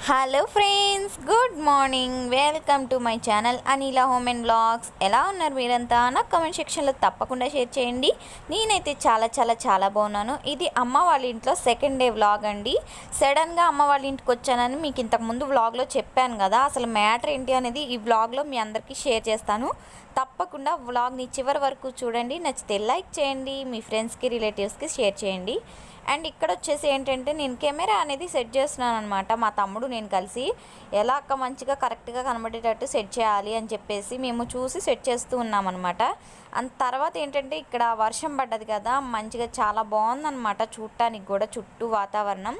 Hello friends, good morning. Welcome to my channel Anila home and blogs. ఎలా ఉన్నారు మీరంతా? నాకు కామెంట్ సెక్షన్లో తప్పకుండా షేర్ చేయండి. నేనైతే చాలా చాలా చాలా బాగున్నాను. ఇది అమ్మ వాళ్ళ ఇంట్లో సెకండ్ డే వ్లాగ్ అండి. సడన్గా అమ్మ వాళ్ళ ఇంటికి వచ్చానని మీకు ఇంతకుముందు వ్లాగ్లో చెప్పాను కదా. అసలు మ్యాటర్ ఏంటి అనేది ఈ వ్లాగ్లో మీ అందరికీ షేర్ చేస్తాను. తప్పకుండా వ్లాగ్ని చివరి వరకు చూడండి. నచ్చితే లైక్ చేయండి, మీ ఫ్రెండ్స్కి రిలేటివ్స్కి షేర్ చేయండి. అండ్ ఇక్కడ వచ్చేసి ఏంటంటే నేను కెమెరా అనేది సెట్ చేస్తున్నాను అనమాట. మా తమ్ముడు నేను కలిసి ఎలా అక్క మంచిగా కరెక్ట్గా కనబడేటట్టు సెట్ చేయాలి అని చెప్పేసి మేము చూసి సెట్ చేస్తూ ఉన్నామన్నమాట. అంత తర్వాత ఏంటంటే ఇక్కడ వర్షం పడ్డది కదా, మంచిగా చాలా బాగుందన్నమాట చూడటానికి కూడా. చుట్టూ వాతావరణం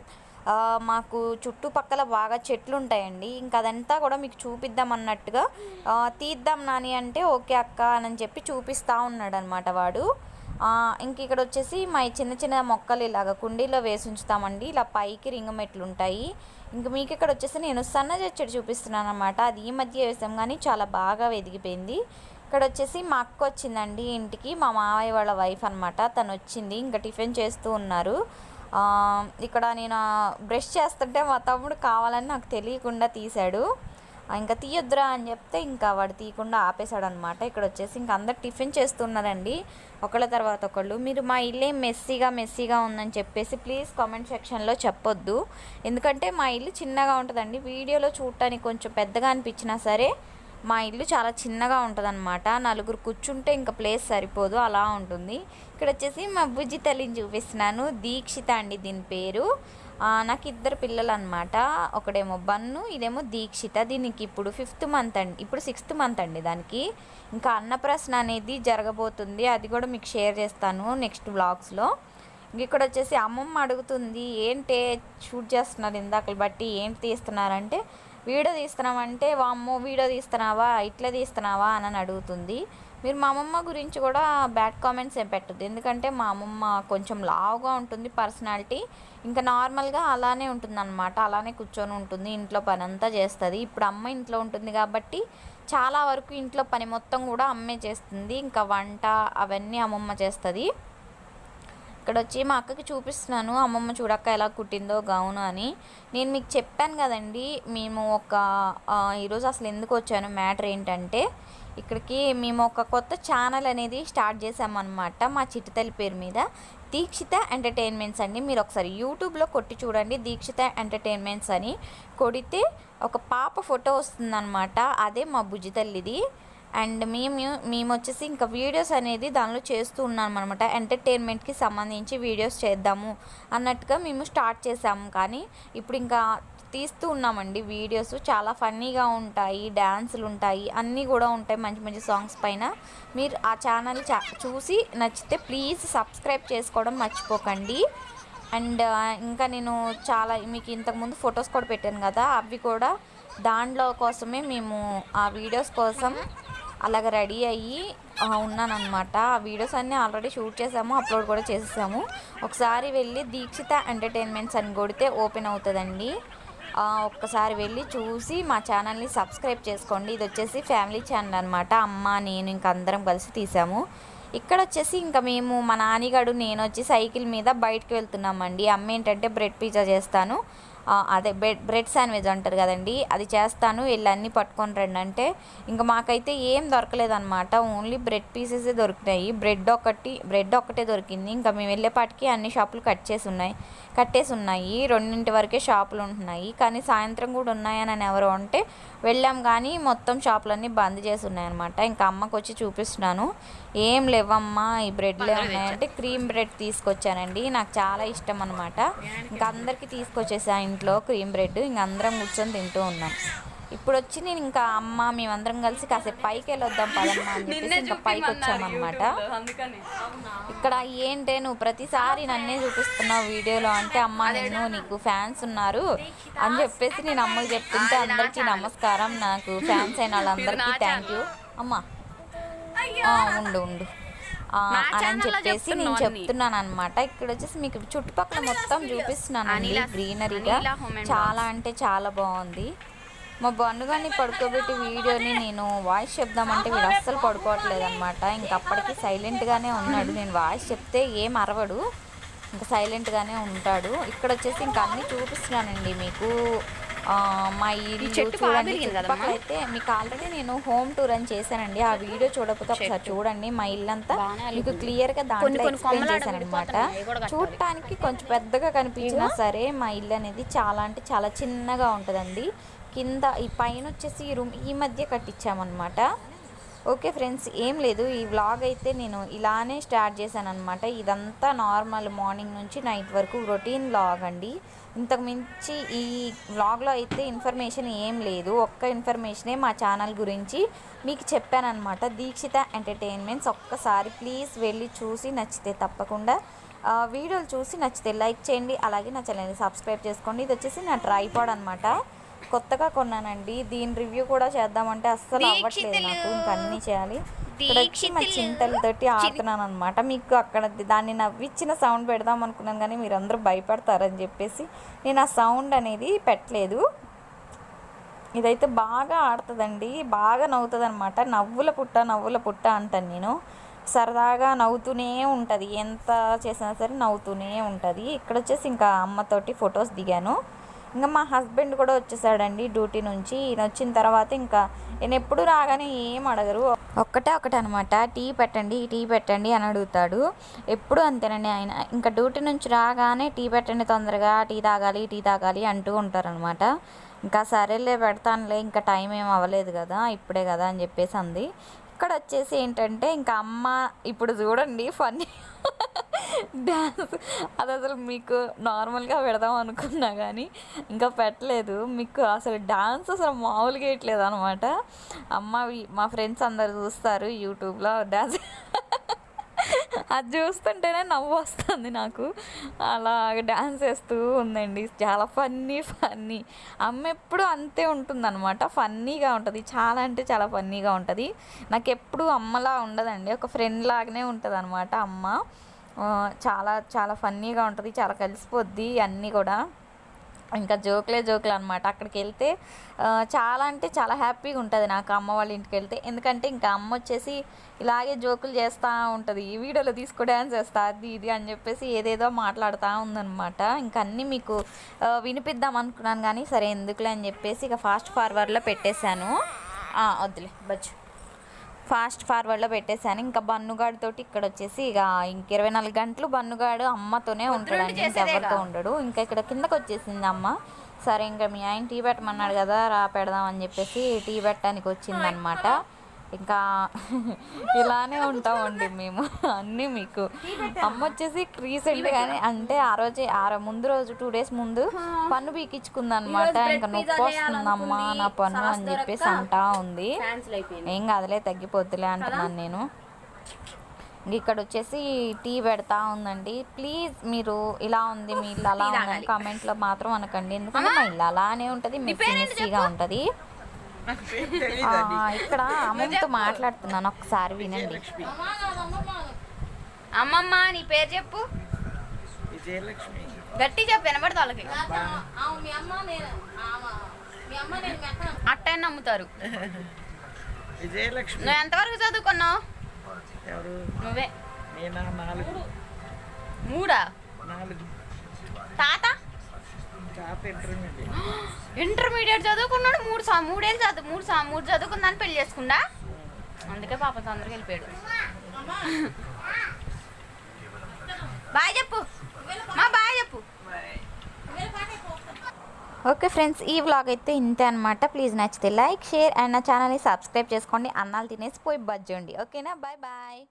మాకు చుట్టుపక్కల బాగా చెట్లు ఉంటాయండి. ఇంకా అదంతా కూడా మీకు చూపిద్దాం అన్నట్టుగా తీద్దాం నాని అంటే ఓకే అక్క అని చెప్పి చూపిస్తూ ఉన్నాడు అనమాట వాడు. ఇంక ఇక్కడ వచ్చేసి మా చిన్న చిన్న మొక్కలు ఇలాగ కుండీలో వేసి ఉంచుతామండి. ఇలా పైకి రింగ మెట్లు ఉంటాయి. ఇంక మీకు ఇక్కడ వచ్చేసి నేను సన్నజాజి చెట్టు చూపిస్తున్నాను అనమాట. అది ఈ మధ్య వేసాం కానీ చాలా బాగా ఎదిగిపోయింది. ఇక్కడ వచ్చేసి మా అక్క వచ్చిందండి ఇంటికి, మా మావయ్య వాళ్ళ వైఫ్ అనమాట. తను వచ్చింది, ఇంకా టిఫిన్ చేస్తూ ఉన్నారు. ఇక్కడ నేను బ్రష్ చేస్తుంటే మా తమ్ముడు కావాలని నాకు తెలియకుండా తీశాడు. ఇంకా తీయొద్దురా అని చెప్తే ఇంకా వాడు తీయకుండా ఆపేశాడు అనమాట. ఇక్కడ వచ్చేసి ఇంకా అందరు టిఫిన్ చేస్తున్నారండి ఒకళ్ళ తర్వాత ఒకళ్ళు. మీరు మా ఇల్లే మెస్సీగా ఉందని చెప్పేసి ప్లీజ్ కామెంట్ సెక్షన్లో చెప్పొద్దు. ఎందుకంటే మా ఇల్లు చిన్నగా ఉంటుందండి. వీడియోలో చూడటానికి కొంచెం పెద్దగా అనిపించినా సరే మా ఇల్లు చాలా చిన్నగా ఉంటుంది అనమాట. నలుగురు కూర్చుంటే ఇంకా ప్లేస్ సరిపోదు, అలా ఉంటుంది. ఇక్కడ వచ్చేసి మా బుజ్జి తల్లిని చూపిస్తున్నాను. దీక్షిత అండి దీని పేరు. నాకు ఇద్దరు పిల్లలు అనమాట. ఒకడేమో బన్ను, ఇదేమో దీక్షిత. దీనికి ఇప్పుడు 5th మంత్ అండి, ఇప్పుడు 6th మంత్ అండి దానికి. ఇంకా అన్నప్రాసన అనేది జరగబోతుంది, అది కూడా మీకు షేర్ చేస్తాను నెక్స్ట్ వ్లాగ్స్లో. ఇక్కడ వచ్చేసి అమ్మమ్మ అడుగుతుంది ఏంటే షూట్ చేస్తున్నారు ఇందాకలు బట్టి, ఏంటి తీస్తున్నారంటే వీడియో తీస్తున్నామంటే వామ్మో వీడియో తీస్తున్నావా ఇట్లా తీస్తున్నావా అని అడుగుతుంది. మీరు మా అమ్మమ్మ గురించి కూడా బ్యాడ్ కామెంట్స్ ఏం పెట్టద్దు, ఎందుకంటే మా అమ్మమ్మ కొంచెం లావుగా ఉంటుంది పర్సనాలిటీ. ఇంకా నార్మల్గా అలానే ఉంటుంది అనమాట, అలానే కూర్చొని ఉంటుంది, ఇంట్లో పని అంతా చేస్తుంది. ఇప్పుడు అమ్మ ఇంట్లో ఉంటుంది కాబట్టి చాలా వరకు ఇంట్లో పని మొత్తం కూడా అమ్మే చేస్తుంది. ఇంకా వంట అవన్నీ అమ్మమ్మ చేస్తుంది. ఇక్కడ వచ్చి మా అక్కకి చూపిస్తున్నాను, అమ్మమ్మ చూడక్క ఎలా కుట్టిందో గౌను అని. నేను మీకు చెప్పాను కదండి, మేము ఈరోజు అసలు ఎందుకు వచ్చాను మ్యాటర్ ఏంటంటే, ఇక్కడికి మేము ఒక కొత్త ఛానల్ అనేది స్టార్ట్ చేసామన్నమాట మా చిట్టుతల్లి పేరు మీద. దీక్షిత ఎంటర్టైన్మెంట్స్ అండి. మీరు ఒకసారి యూట్యూబ్లో కొట్టి చూడండి, దీక్షిత ఎంటర్టైన్మెంట్స్ అని కొడితే ఒక పాప ఫోటో వస్తుందన్నమాట. అదే మా బుజ్జి తల్లిది. అండ్ మేము వచ్చేసి ఇంకా వీడియోస్ అనేది దానిలో చేస్తూ ఉన్నాం అనమాట. ఎంటర్టైన్మెంట్కి సంబంధించి వీడియోస్ చేద్దాము అన్నట్టుగా మేము స్టార్ట్ చేసాము. కానీ ఇప్పుడు ఇంకా తీస్తూ ఉన్నామండి వీడియోస్. చాలా ఫన్నీగా ఉంటాయి, డ్యాన్సులు ఉంటాయి, అన్నీ కూడా ఉంటాయి మంచి మంచి సాంగ్స్ పైన. మీరు ఆ ఛానల్ చూసి నచ్చితే ప్లీజ్ సబ్స్క్రైబ్ చేసుకోవడం మర్చిపోకండి. అండ్ ఇంకా నేను చాలా మీకు ఇంతకుముందు ఫొటోస్ కూడా పెట్టాను కదా, అవి కూడా దాంట్లో కోసమే మేము ఆ వీడియోస్ కోసం అలాగ రెడీ అయ్యి ఉన్నానన్నమాట. ఆ వీడియోస్ అన్నీ ఆల్రెడీ షూట్ చేసాము, అప్లోడ్ కూడా చేసేసాము. ఒకసారి వెళ్ళి దీక్షిత ఎంటర్టైన్మెంట్స్ అని కొడితే ఓపెన్ అవుతుందండి. ఒక్కసారి వెళ్ళి చూసి మా ఛానల్ని సబ్స్క్రైబ్ చేసుకోండి. ఇది వచ్చేసి ఫ్యామిలీ ఛానల్ అనమాట. అమ్మ నేను ఇంకా అందరం కలిసి తీసాము. ఇక్కడ వచ్చేసి ఇంకా మేము మా నానిగాడు నేను వచ్చి సైకిల్ మీద బయటకు వెళ్తున్నామండి. అమ్మ ఏంటంటే బ్రెడ్ పిజ్జా చేస్తాను, అదే బ్రెడ్ శాండ్విచ్ అంటారు కదండి, అది చేస్తాను, వెళ్ళి అన్నీ పట్టుకొని రండి అంటే ఇంకా మాకైతే ఏం దొరకలేదన్నమాట. ఓన్లీ బ్రెడ్ పీసెసే దొరికినాయి. బ్రెడ్ ఒక్కటే దొరికింది. ఇంకా మేము వెళ్ళేపాటికి అన్ని షాపులు కట్టేసి ఉన్నాయి. 2 వరకే షాపులు ఉంటున్నాయి. కానీ సాయంత్రం కూడా ఉన్నాయని ఎవరు అంటే వెళ్ళాం, కానీ మొత్తం షాపులన్నీ బంద్ చేసి ఉన్నాయన్నమాట. ఇంకా అమ్మకు వచ్చి చూపిస్తున్నాను, ఏం లేవమ్మా ఈ బ్రెడ్లే ఉన్నాయంటే క్రీమ్ బ్రెడ్ తీసుకొచ్చానండి. నాకు చాలా ఇష్టం అనమాట. ఇంకా అందరికీ తీసుకొచ్చేసా ఇంట్లో క్రీమ్ బ్రెడ్. ఇంక అందరం కూర్చొని తింటూ ఉన్నాం. ఇప్పుడు వచ్చి నేను ఇంకా అమ్మ మేమందరం కలిసి కాసేపు పైకి వెళ్ళొద్దాం పదమ్మా అని చెప్పేసి ఇంకా పైకి వచ్చామన్నమాట. ఇక్కడ ఏంటే నువ్వు ప్రతిసారి నన్నే చూపిస్తున్నావు వీడియోలో అంటే, అమ్మ నీకు ఫ్యాన్స్ ఉన్నారు అని చెప్పేసి నేను అమ్మకి చెప్తుంటే అందరికీ నమస్కారం, నాకు ఫ్యాన్స్ అయిన వాళ్ళందరికీ థ్యాంక్ యూ అమ్మ ఉండు అని చెప్పేసి నేను చెప్తున్నాను అనమాట. ఇక్కడ వచ్చేసి మీకు చుట్టుపక్కల మొత్తం చూపిస్తున్నాను అండి, గ్రీనరీగా చాలా అంటే చాలా బాగుంది. మా బండుగాన్ని పడుకోబెట్టి వీడియోని నేను వాయిస్ చెప్దామంటే వీడు అస్సలు పడుకోవట్లేదు అనమాట. ఇంకప్పటికీ సైలెంట్గానే ఉన్నాడు. నేను వాయిస్ చెప్తే ఏం అరవడు, ఇంకా సైలెంట్గానే ఉంటాడు. ఇక్కడ వచ్చేసి ఇంకా అన్నీ చూపిస్తున్నానండి మీకు. మా ఇల్లు చూడండి. చుట్టుపక్కల అయితే మీకు ఆల్రెడీ నేను హోమ్ టూర్ అని చేశానండి. ఆ వీడియో చూడకపోతే ఒకసారి చూడండి. మా ఇల్లంతా మీకు క్లియర్గా దాంట్లో ఎక్స్ప్లెయిన్ చేశాను అనమాట. చూడటానికి కొంచెం పెద్దగా కనిపించినా సరే మా ఇల్లు అనేది చాలా అంటే చాలా చిన్నగా ఉంటుందండి. కింద ఈ పైన వచ్చేసి ఈ రూమ్ ఈ మధ్య కట్టించామన్నమాట. ఓకే ఫ్రెండ్స్, ఏం లేదు, ఈ వ్లాగ్ అయితే నేను ఇలానే స్టార్ట్ చేశాను అనమాట. ఇదంతా నార్మల్ మార్నింగ్ నుంచి నైట్ వరకు రొటీన్ వ్లాగ్ అండి. ఇంతకు మించి ఈ వ్లాగ్లో అయితే ఇన్ఫర్మేషన్ ఏం లేదు. ఒక్క ఇన్ఫర్మేషనే మా ఛానల్ గురించి మీకు చెప్పానమాట, దీక్షిత ఎంటర్టైన్మెంట్స్. ఒక్కసారి ప్లీజ్ వెళ్ళి చూసి నచ్చితే తప్పకుండా వీడియోలు చూసి నచ్చితే లైక్ చేయండి. అలాగే నా ఛానల్ని సబ్స్క్రైబ్ చేసుకోండి. ఇది వచ్చేసి నా ట్రైపాడ్ అనమాట, కొత్తగా కొన్నానండి. దీని రివ్యూ కూడా చేద్దామంటే అస్సలు అవ్వట్లేదు నాకు, ఇంకా అన్నీ చేయాలి. ఇక్కడ వచ్చి మా చింతలతోటి ఆడుతున్నాను అనమాట. మీకు అక్కడ దాన్ని నవ్విచ్చిన సౌండ్ పెడదాం అనుకున్నాను, కానీ మీరు అందరూ భయపడతారని చెప్పేసి నేను ఆ సౌండ్ అనేది పెట్టలేదు. ఇదైతే బాగా ఆడుతుందండి, బాగా నవ్వుతుంది అనమాట. నవ్వుల పుట్ట అంటాను నేను. సరదాగా నవ్వుతూనే ఉంటుంది, ఎంత చేసినా సరే నవ్వుతూనే ఉంటుంది. ఇక్కడ వచ్చేసి ఇంకా అమ్మతోటి ఫొటోస్ దిగాను. ఇంకా మా హస్బెండ్ కూడా వచ్చేసాడండి డ్యూటీ నుంచి. ఈయన వచ్చిన తర్వాత ఇంకా నేను ఎప్పుడు రాగానే ఏం అడగరు, ఒకటే అనమాట, టీ పెట్టండి అని అడుగుతాడు. ఎప్పుడు అంతేనండి ఆయన. ఇంకా డ్యూటీ నుంచి రాగానే టీ పెట్టండి తొందరగా, టీ తాగాలి అంటూ ఉంటారనమాట. ఇంకా సరేలే పెడతానులే, ఇంకా టైం ఏం అవ్వలేదు కదా, ఇప్పుడే కదా అని చెప్పేసి అంది. ఇక్కడ వచ్చేసి ఏంటంటే ఇంకా అమ్మ ఇప్పుడు చూడండి ఫన్నీ డ్యాన్స్. అది అసలు మీకు నార్మల్గా పెడదాం అనుకున్నా కానీ ఇంకా పెట్టలేదు. మీకు అసలు డ్యాన్స్ అసలు మామూలుగా వేయట్లేదు అనమాట. అమ్మవి మా ఫ్రెండ్స్ అందరు చూస్తారు యూట్యూబ్లో డ్యాన్స్, అది చూస్తుంటేనే నవ్వు వస్తుంది నాకు. అలా డ్యాన్స్ వేస్తూ ఉందండి, చాలా ఫన్నీ. అమ్మ ఎప్పుడు అంతే ఉంటుందన్నమాట, ఫన్నీగా ఉంటుంది, చాలా అంటే చాలా ఫన్నీగా ఉంటుంది. నాకు ఎప్పుడు అమ్మలా ఉండదండి, ఒక ఫ్రెండ్ లాగానే ఉంటుంది అనమాట అమ్మ. చాలా ఫన్నీగా ఉంటుంది, చాలా కలిసిపోద్ది అన్నీ కూడా. ఇంకా జోకులే అనమాట. అక్కడికి వెళ్తే చాలా అంటే చాలా హ్యాపీగా ఉంటుంది నాకు అమ్మ వాళ్ళ ఇంటికి వెళ్తే. ఎందుకంటే ఇంకా అమ్మ వచ్చేసి ఇలాగే జోకులు చేస్తూ ఉంటుంది, ఈ వీడియోలో తీసుకో డ్యాన్స్ చేస్తా అది ఇది అని చెప్పేసి ఏదేదో మాట్లాడుతూ ఉందన్నమాట. ఇంకా అన్నీ మీకు వినిపిద్దాం అనుకున్నాను కానీ సరే ఎందుకులే అని చెప్పేసి ఇక ఫాస్ట్ ఫార్వర్డ్లో పెట్టేశాను. వద్దులే ఫాస్ట్ ఫార్వర్డ్లో పెట్టేశాను. ఇంకా బన్నుగాడితోటి ఇక్కడ వచ్చేసి ఇక 24 గంటలు బన్నుగాడు అమ్మతోనే ఉంటాడు, ఇంకెవరితో ఉండడు. ఇంకా ఇక్కడ కిందకు వచ్చేసింది అమ్మ. సరే ఇంకా మీ ఆయన టీ పెట్టమన్నాడు కదా, రా పెడదాం అని చెప్పేసి టీ పెట్టడానికి వచ్చిందనమాట. ఇంకా ఇలానే ఉంటామండి మేము అన్నీ. మీకు అమ్మ వచ్చేసి రీసెంట్గానే అంటే ఆ రోజే ముందు రోజు 2 days ముందు పన్ను పీకించుకుందనమాట. ఇంకా నొప్పి వస్తుందమ్మా నా పన్ను అని చెప్పేసి అంటా ఉంది. ఏం కాదులే తగ్గిపోద్దులే అంటున్నాను నేను. ఇక్కడ వచ్చేసి టీ పెడతా ఉందండి. ప్లీజ్ మీరు ఇలా ఉంది, మీ ఇల్లు అలా ఉందని కామెంట్లో మాత్రం అనకండి, ఎందుకంటే మా ఇల్లు అలానే ఉంటుంది, మెస్సీగా ఉంటుంది. ఇక్కడ అమ్మతో మాట్లాడుతున్నాను, ఒకసారి వినండి. అమ్మమ్మ నీ పేరు చెప్పు, గట్టి చెప్పు వినబడతా వాళ్ళకి. అట్టని నమ్ముతారు. నువ్వు ఎంతవరకు చదువుకున్నావు? నువ్వే 3 తాత ఇంటర్మీడియట్ చదువుకున్నాడు. 3 చదువుకుందని పెళ్లి చేసుకుండా, అందుకే పాప తొందరగా వెళ్ళిపోయాడు. బాయ్ చెప్పు, బాయ్ చెప్పు. ఓకే ఫ్రెండ్స్, ఈ వ్లాగ్ అయితే ఇంతే అనమాట. ప్లీజ్ నచ్చితే లైక్, షేర్ అండ్ నా ఛానల్ని సబ్స్క్రైబ్ చేసుకోండి. అన్నాలు తినేసి పోయి బజ్జండి. ఓకేనా, బాయ్.